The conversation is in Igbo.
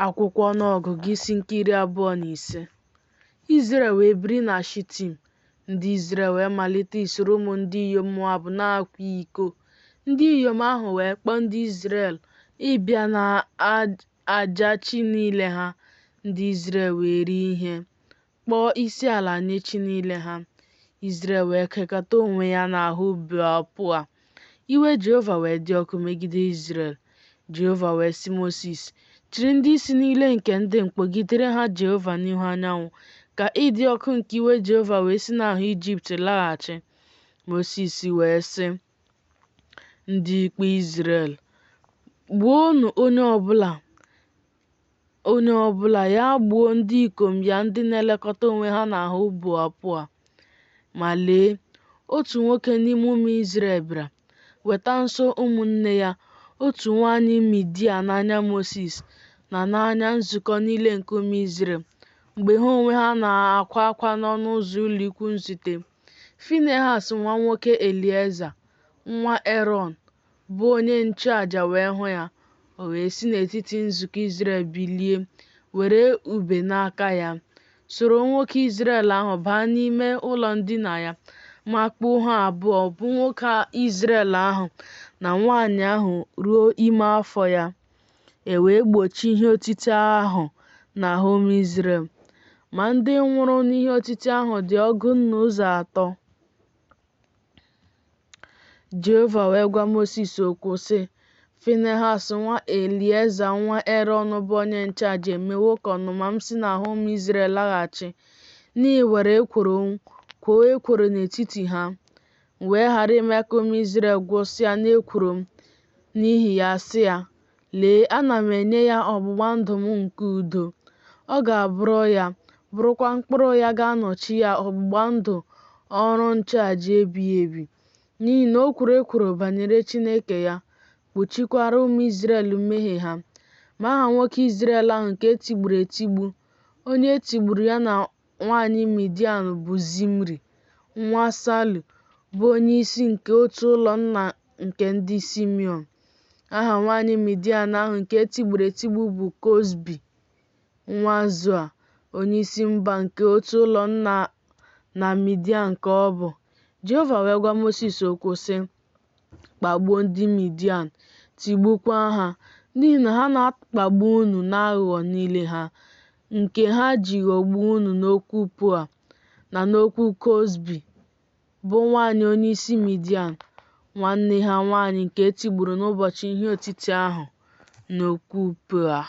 Akwụkwọ ọnụọgụgụ isi nke 25. Izrel wee biri na Shitim. Ndị Izrel wee malite isoro ụmụ ndị inyom Moab na-akwa iko. Ndị inyom ahụ wee kpọọ ndị Izrel ịbịa na-aja chi niile ha. Ndị Izrel wee rie ihe, kpọọ isiala nye chi niile ha. Izrel wee kekọta onwe ya n'ahụ Baal-Peoa. Iwe Jehova wee dị ọkụ megide Izrel. Jehova wee sị Mosis, chịrị ndị isi niile nke ndị kpọgidere ha Jehova n'ihu anyanwụ, ka ịdị ọkụ nke iwe Jehova wee si n'ahụ Ijipt laghachi. Mosis wee sị ndị ikpe Izrel, gbuonụ onye ọbụla ya gbuo ndị ikom ya ndị na-elekọta onwe ha n'ahụ Baal-Peoa. Ma lee, otu nwoke n'ime ụmụ Izrel bịara weta nso ụmụnne ya, otu nwaanyị Midia, n'anya Mosis na n'anya nzukọ niile nke ụmụ Izrel, mgbe ha onwe ha na-akwa akwa n'ọnụ ụzọ ụlọ ikwu nzute. Finehas nwa nwoke Elieza, nwa Erọn, bụ onye nchụaja wee hụ ya. O wee si n'etiti nzukọ Izrel bilie, were ùbe n'aka ya, soro nwoke Izrel ahụ baa n'ime ụlọ ndina ya, makpuo ha abụọ, bụ nwoke Izrel ahụ na nwaanyị ahụ ruo ime afọ ya. E wee gbochie ihe otiti ahụ n'ahụ ụmụ Izrel. Ma ndị nwụrụ n'ihe otiti ahụ dị 300. Jehova wee gwa Mosis okwu sị, Finehas nwa Elieza nwa Erọn bụ onye nchụaja emewo ka ọnụma m si n'ahụ ụmụ Izrel laghachi, n'ihi were ekworo kwoo ekworo n'etiti ha, wee ghara ime ka ụmụ Izrel gwụsịa n'ekworo m. N'ihi ya sị ya, lee, ana m enye ya ọgbụgba ndụ m nke udo. Ọ ga-abụrụ ya, bụrụkwa mkpụrụ ya ga-anọchi ya ọgbụgba ndụ ọrụ nchụaja ebighị ebi, n'ihi na o kwuru ekworo banyere Chineke ya, kpuchikwara ụmụ Izrel mmehie ha. Ma aha nwoke Izrel ahụ nke e tigburu etigbu, onye e tigburu ya na nwaanyị Midian, bụ Zimri nwa Salu, bụ onyeisi nke otu ụlọ nna nke ndị Simiọn. Aha nwaanyị Midian ahụ nke e tigburu etigbu bụ Kozbi nwa Zua, onyeisi mba nke otu ụlọ nna na Midian ka ọ bụ. Jehova wee gwa Mosis okwu sị, kpagbuo ndị Midian, tigbukwaa ha, n'ihi na ha na-akpagbu unu n'aghụghọ niile ha, nke ha ji ghọgbuo unu n'okwu Peoa na n'okwu Kozbi, bụ nwaanyị onyeisi Midian, nwanne ha nwaanyị nke e tigburu n'ụbọchị ihe otiti ahụ n'okwu Peoa.